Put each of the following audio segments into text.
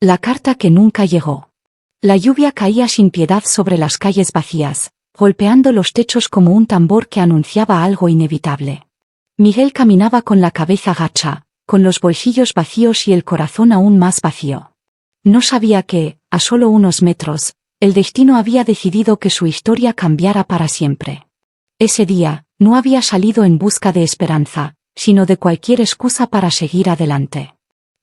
La carta que nunca llegó. La lluvia caía sin piedad sobre las calles vacías, golpeando los techos como un tambor que anunciaba algo inevitable. Miguel caminaba con la cabeza gacha, con los bolsillos vacíos y el corazón aún más vacío. No sabía que, a solo unos metros, el destino había decidido que su historia cambiara para siempre. Ese día, no había salido en busca de esperanza, sino de cualquier excusa para seguir adelante.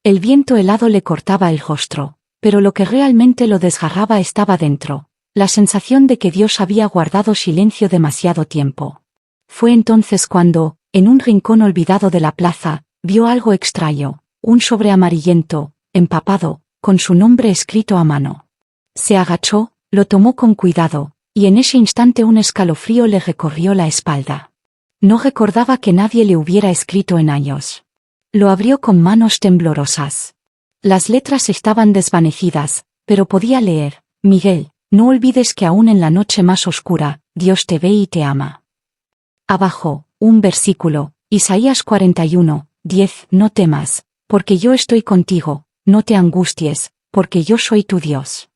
El viento helado le cortaba el rostro, pero lo que realmente lo desgarraba estaba dentro, la sensación de que Dios había guardado silencio demasiado tiempo. Fue entonces cuando, en un rincón olvidado de la plaza, vio algo extraño, un sobre amarillento, empapado, con su nombre escrito a mano. Se agachó, lo tomó con cuidado, y en ese instante un escalofrío le recorrió la espalda. No recordaba que nadie le hubiera escrito en años. Lo abrió con manos temblorosas. Las letras estaban desvanecidas, pero podía leer: Miguel, no olvides que aún en la noche más oscura, Dios te ve y te ama. Abajo, un versículo, Isaías 41:10, no temas, porque yo estoy contigo, no te angusties, porque yo soy tu Dios.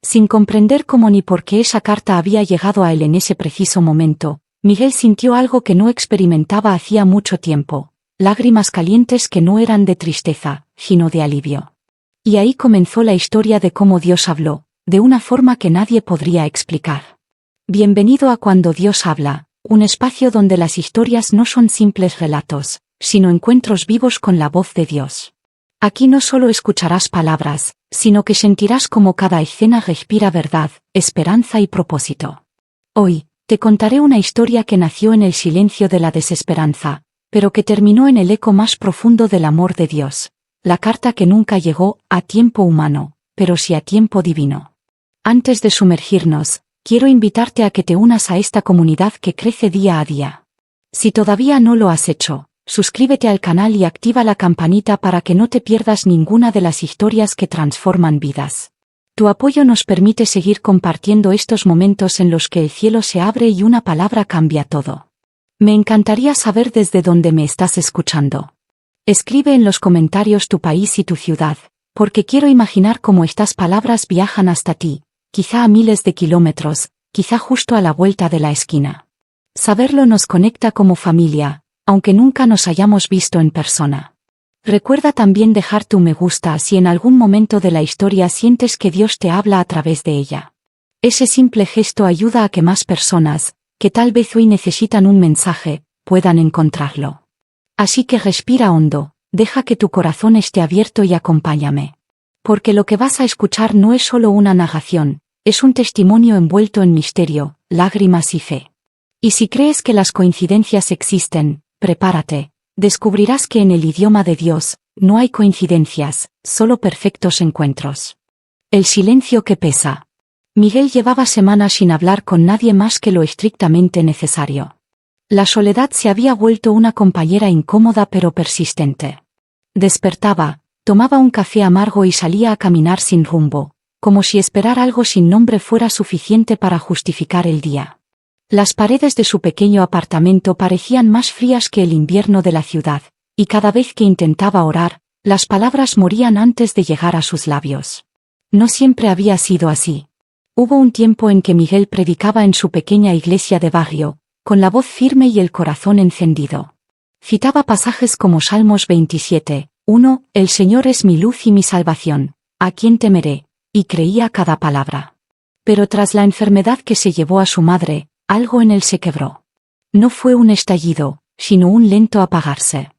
Sin comprender cómo ni por qué esa carta había llegado a él en ese preciso momento, Miguel sintió algo que no experimentaba hacía mucho tiempo, lágrimas calientes que no eran de tristeza, sino de alivio. Y ahí comenzó la historia de cómo Dios habló, de una forma que nadie podría explicar. Bienvenido a Cuando Dios habla, un espacio donde las historias no son simples relatos, sino encuentros vivos con la voz de Dios. Aquí no solo escucharás palabras, sino que sentirás cómo cada escena respira verdad, esperanza y propósito. Hoy, te contaré una historia que nació en el silencio de la desesperanza, pero que terminó en el eco más profundo del amor de Dios. La carta que nunca llegó a tiempo humano, pero sí a tiempo divino. Antes de sumergirnos, quiero invitarte a que te unas a esta comunidad que crece día a día. Si todavía no lo has hecho, suscríbete al canal y activa la campanita para que no te pierdas ninguna de las historias que transforman vidas. Tu apoyo nos permite seguir compartiendo estos momentos en los que el cielo se abre y una palabra cambia todo. Me encantaría saber desde dónde me estás escuchando. Escribe en los comentarios tu país y tu ciudad, porque quiero imaginar cómo estas palabras viajan hasta ti, quizá a miles de kilómetros, quizá justo a la vuelta de la esquina. Saberlo nos conecta como familia, aunque nunca nos hayamos visto en persona. Recuerda también dejar tu me gusta si en algún momento de la historia sientes que Dios te habla a través de ella. Ese simple gesto ayuda a que más personas, que tal vez hoy necesitan un mensaje, puedan encontrarlo. Así que respira hondo, deja que tu corazón esté abierto y acompáñame. Porque lo que vas a escuchar no es solo una narración, es un testimonio envuelto en misterio, lágrimas y fe. Y si crees que las coincidencias existen, prepárate, descubrirás que en el idioma de Dios, no hay coincidencias, solo perfectos encuentros. El silencio que pesa. Miguel llevaba semanas sin hablar con nadie más que lo estrictamente necesario. La soledad se había vuelto una compañera incómoda pero persistente. Despertaba, tomaba un café amargo y salía a caminar sin rumbo, como si esperar algo sin nombre fuera suficiente para justificar el día. Las paredes de su pequeño apartamento parecían más frías que el invierno de la ciudad, y cada vez que intentaba orar, las palabras morían antes de llegar a sus labios. No siempre había sido así. Hubo un tiempo en que Miguel predicaba en su pequeña iglesia de barrio, con la voz firme y el corazón encendido. Citaba pasajes como Salmos 27:1, El Señor es mi luz y mi salvación, ¿a quién temeré? Y creía cada palabra. Pero tras la enfermedad que se llevó a su madre, algo en él se quebró. No fue un estallido, sino un lento apagarse.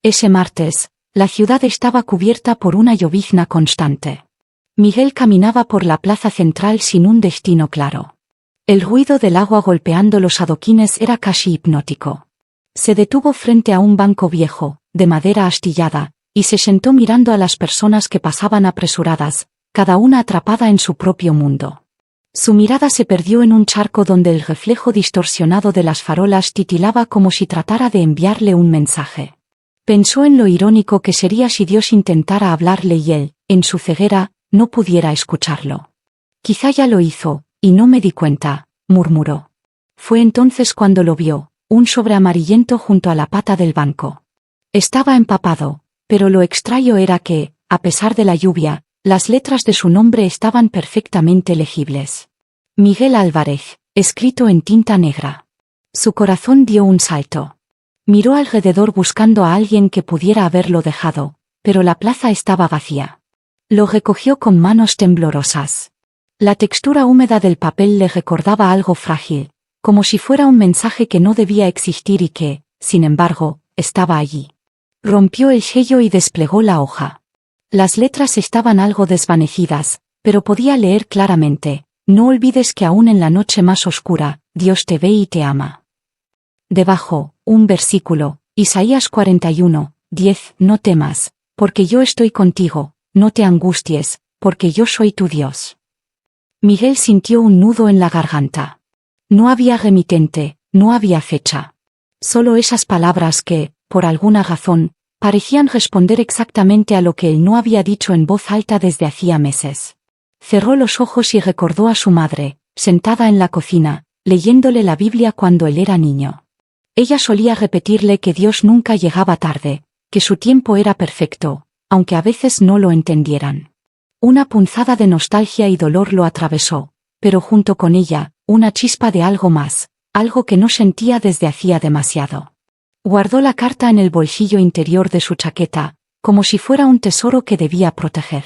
Ese martes, la ciudad estaba cubierta por una llovizna constante. Miguel caminaba por la plaza central sin un destino claro. El ruido del agua golpeando los adoquines era casi hipnótico. Se detuvo frente a un banco viejo, de madera astillada, y se sentó mirando a las personas que pasaban apresuradas, cada una atrapada en su propio mundo. Su mirada se perdió en un charco donde el reflejo distorsionado de las farolas titilaba como si tratara de enviarle un mensaje. Pensó en lo irónico que sería si Dios intentara hablarle y él, en su ceguera, no pudiera escucharlo. Quizá ya lo hizo, y no me di cuenta, murmuró. Fue entonces cuando lo vio, un sobre amarillento junto a la pata del banco. Estaba empapado, pero lo extraño era que, a pesar de la lluvia, Las letras de su nombre estaban perfectamente legibles. Miguel Álvarez, escrito en tinta negra. Su corazón dio un salto. Miró alrededor buscando a alguien que pudiera haberlo dejado, pero la plaza estaba vacía. Lo recogió con manos temblorosas. La textura húmeda del papel le recordaba algo frágil, como si fuera un mensaje que no debía existir y que, sin embargo, estaba allí. Rompió el sello y desplegó la hoja. Las letras estaban algo desvanecidas, pero podía leer claramente: no olvides que aún en la noche más oscura, Dios te ve y te ama. Debajo, un versículo, Isaías 41, 10, no temas, porque yo estoy contigo, no te angusties, porque yo soy tu Dios. Miguel sintió un nudo en la garganta. No había remitente, no había fecha. Solo esas palabras que, por alguna razón, parecían responder exactamente a lo que él no había dicho en voz alta desde hacía meses. Cerró los ojos y recordó a su madre, sentada en la cocina, leyéndole la Biblia cuando él era niño. Ella solía repetirle que Dios nunca llegaba tarde, que su tiempo era perfecto, aunque a veces no lo entendieran. Una punzada de nostalgia y dolor lo atravesó, pero junto con ella, una chispa de algo más, algo que no sentía desde hacía demasiado. Guardó la carta en el bolsillo interior de su chaqueta, como si fuera un tesoro que debía proteger.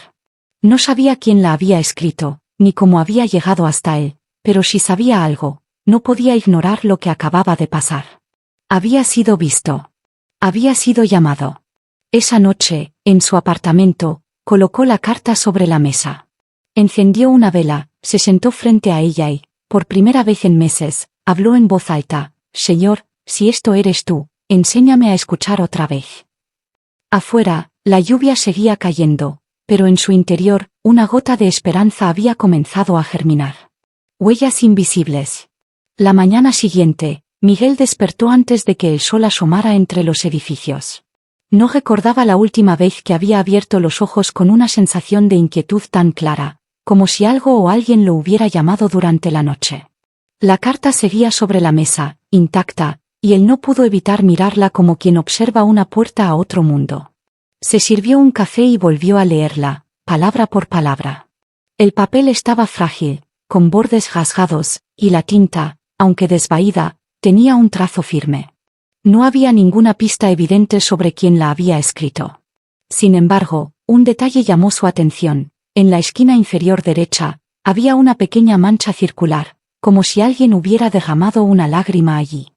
No sabía quién la había escrito, ni cómo había llegado hasta él, pero si sabía algo, no podía ignorar lo que acababa de pasar. Había sido visto. Había sido llamado. Esa noche, en su apartamento, colocó la carta sobre la mesa. Encendió una vela, se sentó frente a ella y, por primera vez en meses, habló en voz alta: Señor, si esto eres tú, enséñame a escuchar otra vez. Afuera, la lluvia seguía cayendo, pero en su interior, una gota de esperanza había comenzado a germinar. Huellas invisibles. La mañana siguiente, Miguel despertó antes de que el sol asomara entre los edificios. No recordaba la última vez que había abierto los ojos con una sensación de inquietud tan clara, como si algo o alguien lo hubiera llamado durante la noche. La carta seguía sobre la mesa, intacta, y él no pudo evitar mirarla como quien observa una puerta a otro mundo. Se sirvió un café y volvió a leerla, palabra por palabra. El papel estaba frágil, con bordes rasgados, y la tinta, aunque desvaída, tenía un trazo firme. No había ninguna pista evidente sobre quién la había escrito. Sin embargo, un detalle llamó su atención: en la esquina inferior derecha, había una pequeña mancha circular, como si alguien hubiera derramado una lágrima allí.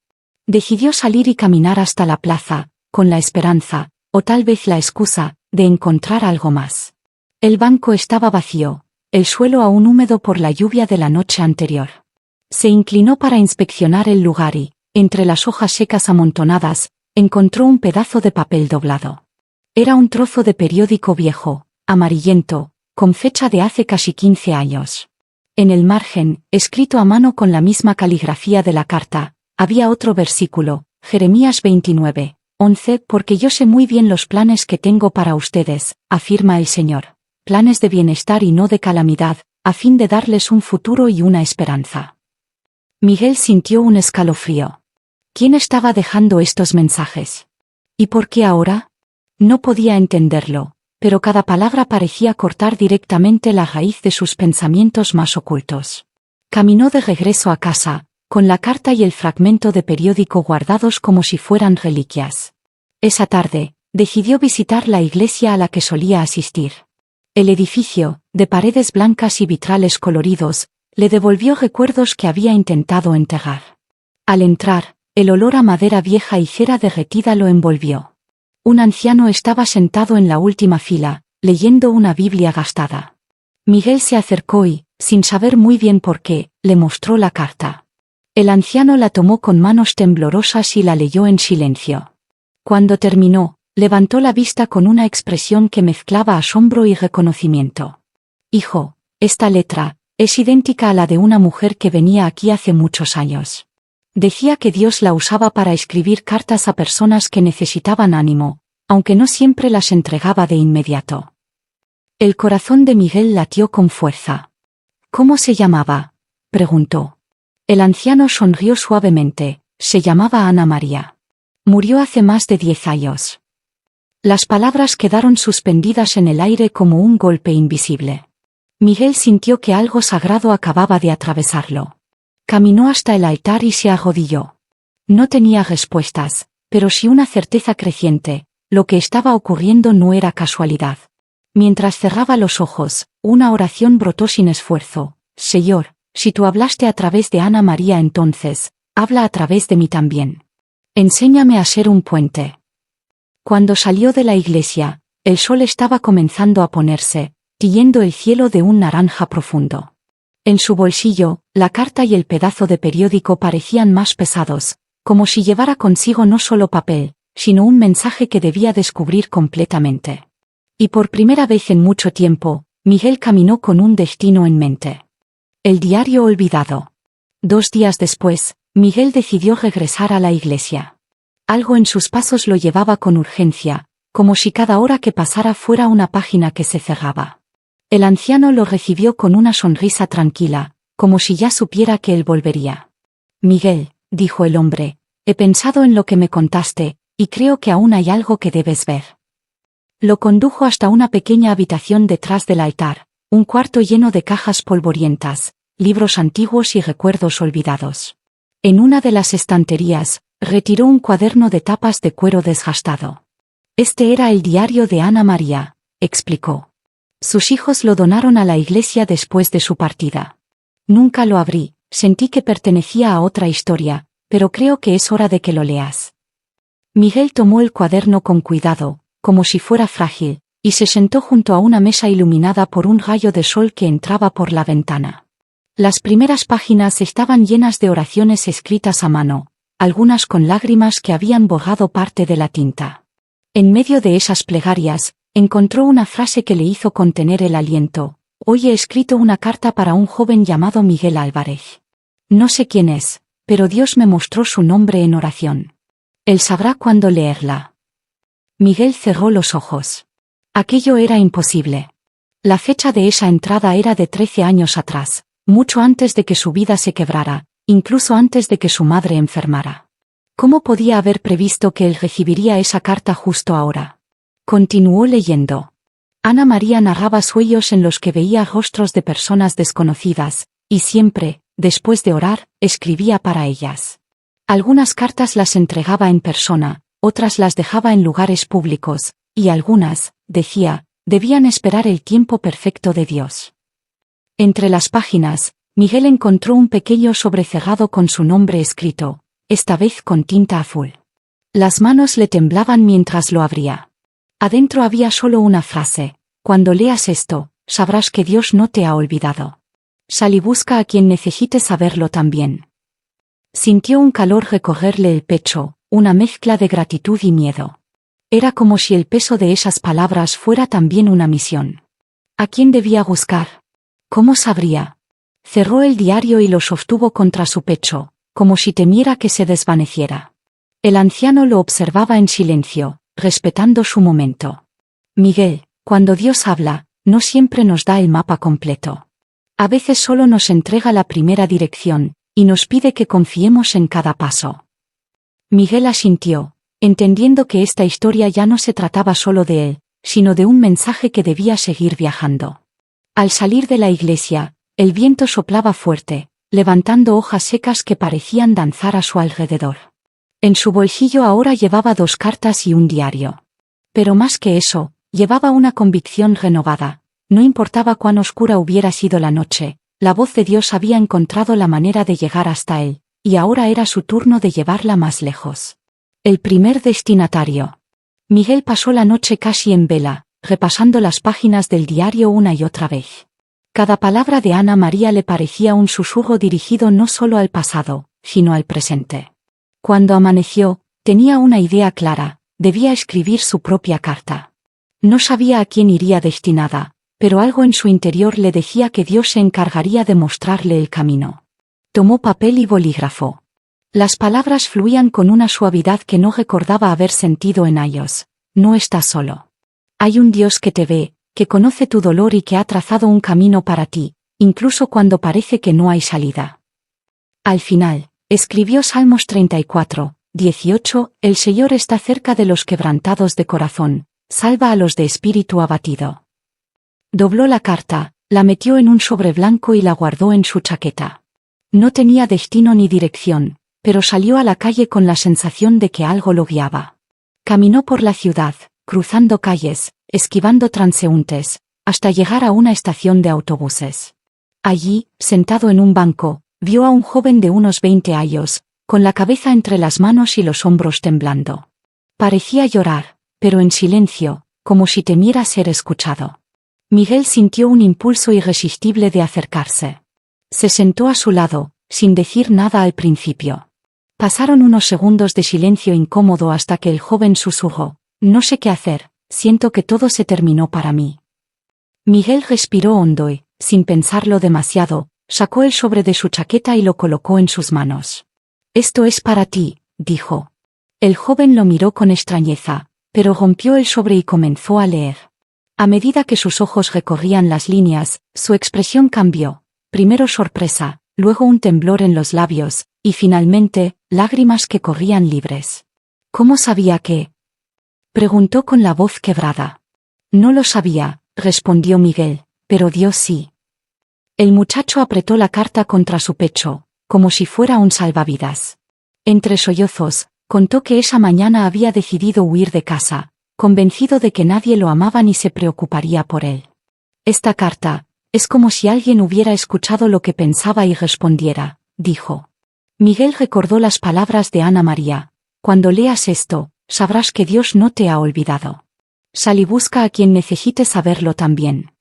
Decidió salir y caminar hasta la plaza, con la esperanza, o tal vez la excusa, de encontrar algo más. El banco estaba vacío, el suelo aún húmedo por la lluvia de la noche anterior. Se inclinó para inspeccionar el lugar y, entre las hojas secas amontonadas, encontró un pedazo de papel doblado. Era un trozo de periódico viejo, amarillento, con fecha de hace casi 15 años. En el margen, escrito a mano con la misma caligrafía de la carta, había otro versículo: Jeremías 29, 11, porque yo sé muy bien los planes que tengo para ustedes, afirma el Señor, planes de bienestar y no de calamidad, a fin de darles un futuro y una esperanza. Miguel sintió un escalofrío. ¿Quién estaba dejando estos mensajes? ¿Y por qué ahora? No podía entenderlo, pero cada palabra parecía cortar directamente la raíz de sus pensamientos más ocultos. Caminó de regreso a casa, con la carta y el fragmento de periódico guardados como si fueran reliquias. Esa tarde, decidió visitar la iglesia a la que solía asistir. El edificio, de paredes blancas y vitrales coloridos, le devolvió recuerdos que había intentado enterrar. Al entrar, el olor a madera vieja y cera derretida lo envolvió. Un anciano estaba sentado en la última fila, leyendo una Biblia gastada. Miguel se acercó y, sin saber muy bien por qué, le mostró la carta. El anciano la tomó con manos temblorosas y la leyó en silencio. Cuando terminó, levantó la vista con una expresión que mezclaba asombro y reconocimiento. Hijo, esta letra es idéntica a la de una mujer que venía aquí hace muchos años. Decía que Dios la usaba para escribir cartas a personas que necesitaban ánimo, aunque no siempre las entregaba de inmediato. El corazón de Miguel latió con fuerza. ¿Cómo se llamaba?, preguntó. El anciano sonrió suavemente: se llamaba Ana María. Murió hace más de 10 años. Las palabras quedaron suspendidas en el aire como un golpe invisible. Miguel sintió que algo sagrado acababa de atravesarlo. Caminó hasta el altar y se arrodilló. No tenía respuestas, pero sí una certeza creciente: lo que estaba ocurriendo no era casualidad. Mientras cerraba los ojos, una oración brotó sin esfuerzo: Señor, si tú hablaste a través de Ana María, entonces, habla a través de mí también. Enséñame a ser un puente. Cuando salió de la iglesia, el sol estaba comenzando a ponerse, tiñendo el cielo de un naranja profundo. En su bolsillo, la carta y el pedazo de periódico parecían más pesados, como si llevara consigo no solo papel, sino un mensaje que debía descubrir completamente. Y por primera vez en mucho tiempo, Miguel caminó con un destino en mente. El diario olvidado. 2 días después, Miguel decidió regresar a la iglesia. Algo en sus pasos lo llevaba con urgencia, como si cada hora que pasara fuera una página que se cerraba. El anciano lo recibió con una sonrisa tranquila, como si ya supiera que él volvería. Miguel, dijo el hombre, he pensado en lo que me contaste, y creo que aún hay algo que debes ver. Lo condujo hasta una pequeña habitación detrás del altar, un cuarto lleno de cajas polvorientas, libros antiguos y recuerdos olvidados. En una de las estanterías, retiró un cuaderno de tapas de cuero desgastado. Este era el diario de Ana María, explicó. Sus hijos lo donaron a la iglesia después de su partida. Nunca lo abrí, sentí que pertenecía a otra historia, pero creo que es hora de que lo leas. Miguel tomó el cuaderno con cuidado, como si fuera frágil, y se sentó junto a una mesa iluminada por un rayo de sol que entraba por la ventana. Las primeras páginas estaban llenas de oraciones escritas a mano, algunas con lágrimas que habían borrado parte de la tinta. En medio de esas plegarias, encontró una frase que le hizo contener el aliento: hoy he escrito una carta para un joven llamado Miguel Álvarez. No sé quién es, pero Dios me mostró su nombre en oración. Él sabrá cuándo leerla. Miguel cerró los ojos. Aquello era imposible. La fecha de esa entrada era de 13 años atrás, mucho antes de que su vida se quebrara, incluso antes de que su madre enfermara. ¿Cómo podía haber previsto que él recibiría esa carta justo ahora? Continuó leyendo. Ana María narraba sueños en los que veía rostros de personas desconocidas, y siempre, después de orar, escribía para ellas. Algunas cartas las entregaba en persona, otras las dejaba en lugares públicos, y algunas, decía, debían esperar el tiempo perfecto de Dios. Entre las páginas, Miguel encontró un pequeño sobrecerrado con su nombre escrito, esta vez con tinta azul. Las manos le temblaban mientras lo abría. Adentro había solo una frase: cuando leas esto, sabrás que Dios no te ha olvidado. Sal y busca a quien necesite saberlo también. Sintió un calor recorrerle el pecho, una mezcla de gratitud y miedo. Era como si el peso de esas palabras fuera también una misión. ¿A quién debía buscar? ¿Cómo sabría? Cerró el diario y lo sostuvo contra su pecho, como si temiera que se desvaneciera. El anciano lo observaba en silencio, respetando su momento. Miguel, cuando Dios habla, no siempre nos da el mapa completo. A veces solo nos entrega la primera dirección, y nos pide que confiemos en cada paso. Miguel asintió, entendiendo que esta historia ya no se trataba solo de él, sino de un mensaje que debía seguir viajando. Al salir de la iglesia, el viento soplaba fuerte, levantando hojas secas que parecían danzar a su alrededor. En su bolsillo ahora llevaba 2 cartas y un diario. Pero más que eso, llevaba una convicción renovada: no importaba cuán oscura hubiera sido la noche, la voz de Dios había encontrado la manera de llegar hasta él, y ahora era su turno de llevarla más lejos. El primer destinatario. Miguel pasó la noche casi en vela, repasando las páginas del diario una y otra vez. Cada palabra de Ana María le parecía un susurro dirigido no solo al pasado, sino al presente. Cuando amaneció, tenía una idea clara: debía escribir su propia carta. No sabía a quién iría destinada, pero algo en su interior le decía que Dios se encargaría de mostrarle el camino. Tomó papel y bolígrafo. Las palabras fluían con una suavidad que no recordaba haber sentido en ellos. No estás solo. Hay un Dios que te ve, que conoce tu dolor y que ha trazado un camino para ti, incluso cuando parece que no hay salida. Al final, escribió Salmos 34, 18, el Señor está cerca de los quebrantados de corazón, Salva a los de espíritu abatido. Dobló la carta, la metió en un sobre blanco y la guardó en su chaqueta. No tenía destino ni dirección, pero salió a la calle con la sensación de que algo lo guiaba. Caminó por la ciudad, cruzando calles, esquivando transeúntes, hasta llegar a una estación de autobuses. Allí, sentado en un banco, vio a un joven de unos 20 años, con la cabeza entre las manos y los hombros temblando. Parecía llorar, pero en silencio, como si temiera ser escuchado. Miguel sintió un impulso irresistible de acercarse. Se sentó a su lado, sin decir nada al principio. Pasaron unos segundos de silencio incómodo hasta que el joven susurró: «No sé qué hacer, siento que todo se terminó para mí». Miguel respiró hondo y, sin pensarlo demasiado, sacó el sobre de su chaqueta y lo colocó en sus manos. «Esto es para ti», dijo. El joven lo miró con extrañeza, pero rompió el sobre y comenzó a leer. A medida que sus ojos recorrían las líneas, su expresión cambió, primero sorpresa, luego un temblor en los labios, y finalmente, lágrimas que corrían libres. «¿Cómo sabía que?», preguntó con la voz quebrada. «No lo sabía», respondió Miguel, «pero Dios sí». El muchacho apretó la carta contra su pecho, como si fuera un salvavidas. Entre sollozos, contó que esa mañana había decidido huir de casa, convencido de que nadie lo amaba ni se preocuparía por él. «Esta carta, es como si alguien hubiera escuchado lo que pensaba y respondiera», dijo. Miguel recordó las palabras de Ana María: «Cuando leas esto, sabrás que Dios no te ha olvidado. Sal y busca a quien necesite saberlo también».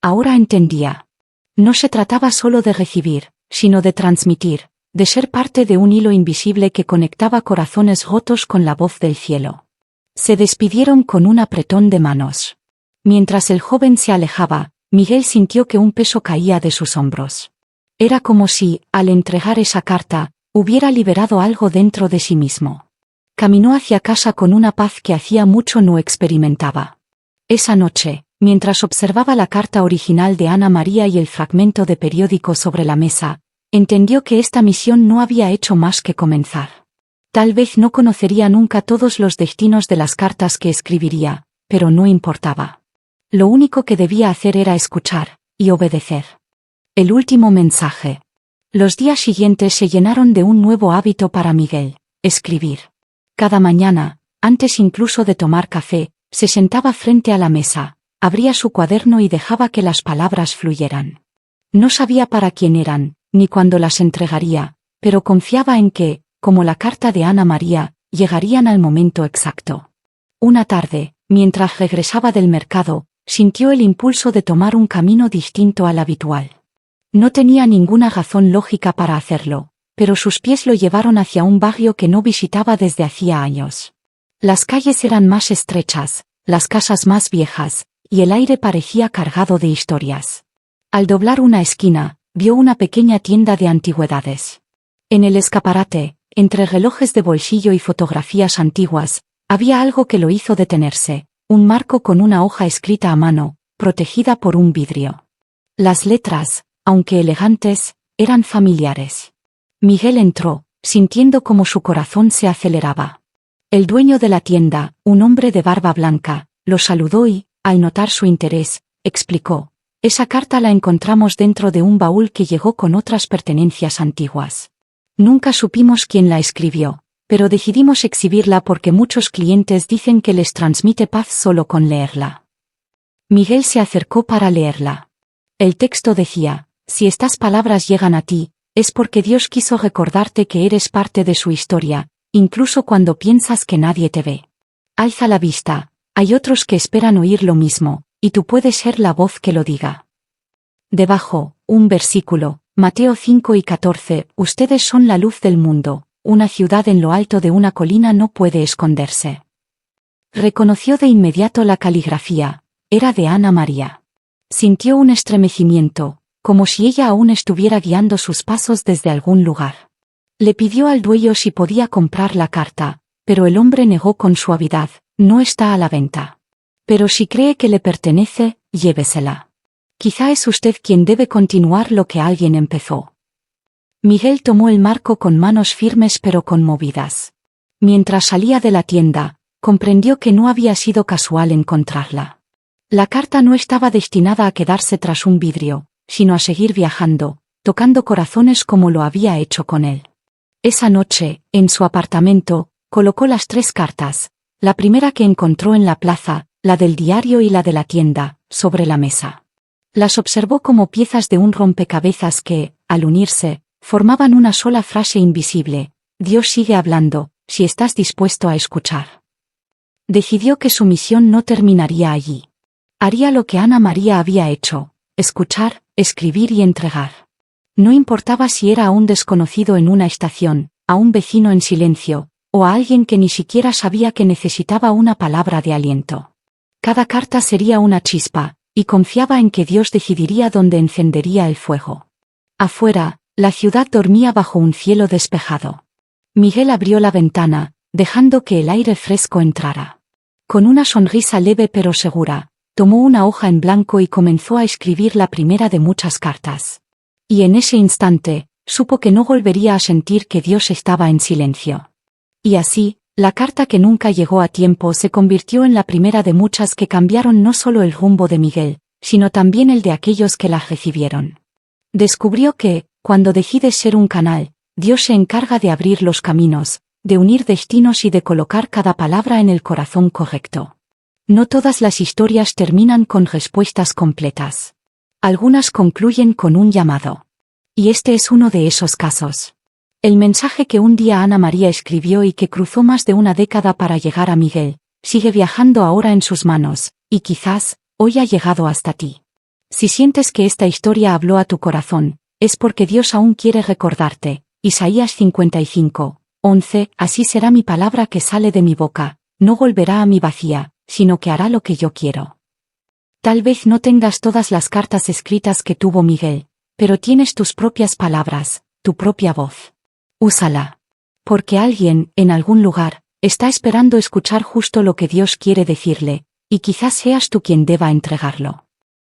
Ahora entendía. No se trataba solo de recibir, sino de transmitir, de ser parte de un hilo invisible que conectaba corazones rotos con la voz del cielo. Se despidieron con un apretón de manos. Mientras el joven se alejaba, Miguel sintió que un peso caía de sus hombros. Era como si, al entregar esa carta, hubiera liberado algo dentro de sí mismo. Caminó hacia casa con una paz que hacía mucho no experimentaba. Esa noche, mientras observaba la carta original de Ana María y el fragmento de periódico sobre la mesa, entendió que esta misión no había hecho más que comenzar. Tal vez no conocería nunca todos los destinos de las cartas que escribiría, pero no importaba. Lo único que debía hacer era escuchar y obedecer. El último mensaje. Los días siguientes se llenaron de un nuevo hábito para Miguel: escribir. Cada mañana, antes incluso de tomar café, se sentaba frente a la mesa, abría su cuaderno y dejaba que las palabras fluyeran. No sabía para quién eran, ni cuándo las entregaría, pero confiaba en que, como la carta de Ana María, llegarían al momento exacto. Una tarde, mientras regresaba del mercado, sintió el impulso de tomar un camino distinto al habitual. No tenía ninguna razón lógica para hacerlo, pero sus pies lo llevaron hacia un barrio que no visitaba desde hacía años. Las calles eran más estrechas, las casas más viejas, y el aire parecía cargado de historias. Al doblar una esquina, vio una pequeña tienda de antigüedades. En el escaparate, entre relojes de bolsillo y fotografías antiguas, había algo que lo hizo detenerse: un marco con una hoja escrita a mano, protegida por un vidrio. Las letras, aunque elegantes, eran familiares. Miguel entró, sintiendo como su corazón se aceleraba. El dueño de la tienda, un hombre de barba blanca, lo saludó y, al notar su interés, explicó: «Esa carta la encontramos dentro de un baúl que llegó con otras pertenencias antiguas. Nunca supimos quién la escribió, pero decidimos exhibirla porque muchos clientes dicen que les transmite paz solo con leerla». Miguel se acercó para leerla. El texto decía: «Si estas palabras llegan a ti, es porque Dios quiso recordarte que eres parte de su historia, incluso cuando piensas que nadie te ve. Alza la vista, hay otros que esperan oír lo mismo, y tú puedes ser la voz que lo diga». Debajo, un versículo, Mateo 5:14, «Ustedes son la luz del mundo, una ciudad en lo alto de una colina no puede esconderse». Reconoció de inmediato la caligrafía, era de Ana María. Sintió un estremecimiento, como si ella aún estuviera guiando sus pasos desde algún lugar. Le pidió al dueño si podía comprar la carta, pero el hombre negó con suavidad: «No está a la venta. Pero si cree que le pertenece, llévesela. Quizá es usted quien debe continuar lo que alguien empezó». Miguel tomó el marco con manos firmes pero conmovidas. Mientras salía de la tienda, comprendió que no había sido casual encontrarla. La carta no estaba destinada a quedarse tras un vidrio, sino a seguir viajando, tocando corazones como lo había hecho con él. Esa noche, en su apartamento, colocó las 3 cartas, la primera que encontró en la plaza, la del diario y la de la tienda, sobre la mesa. Las observó como piezas de un rompecabezas que, al unirse, formaban una sola frase invisible: Dios sigue hablando, si estás dispuesto a escuchar. Decidió que su misión no terminaría allí. Haría lo que Ana María había hecho: escuchar, escribir y entregar. No importaba si era a un desconocido en una estación, a un vecino en silencio, o a alguien que ni siquiera sabía que necesitaba una palabra de aliento. Cada carta sería una chispa, y confiaba en que Dios decidiría dónde encendería el fuego. Afuera, la ciudad dormía bajo un cielo despejado. Miguel abrió la ventana, dejando que el aire fresco entrara. Con una sonrisa leve pero segura, tomó una hoja en blanco y comenzó a escribir la primera de muchas cartas. Y en ese instante, supo que no volvería a sentir que Dios estaba en silencio. Y así, la carta que nunca llegó a tiempo se convirtió en la primera de muchas que cambiaron no solo el rumbo de Miguel, sino también el de aquellos que las recibieron. Descubrió que, cuando decides ser un canal, Dios se encarga de abrir los caminos, de unir destinos y de colocar cada palabra en el corazón correcto. No todas las historias terminan con respuestas completas. Algunas concluyen con un llamado. Y este es uno de esos casos. El mensaje que un día Ana María escribió y que cruzó más de una década para llegar a Miguel, sigue viajando ahora en sus manos, y quizás, hoy ha llegado hasta ti. Si sientes que esta historia habló a tu corazón, es porque Dios aún quiere recordarte. Isaías 55:11, así será mi palabra que sale de mi boca, no volverá a mí vacía, sino que hará lo que yo quiero. Tal vez no tengas todas las cartas escritas que tuvo Miguel, pero tienes tus propias palabras, tu propia voz. Úsala. Porque alguien, en algún lugar, está esperando escuchar justo lo que Dios quiere decirle, y quizás seas tú quien deba entregarlo.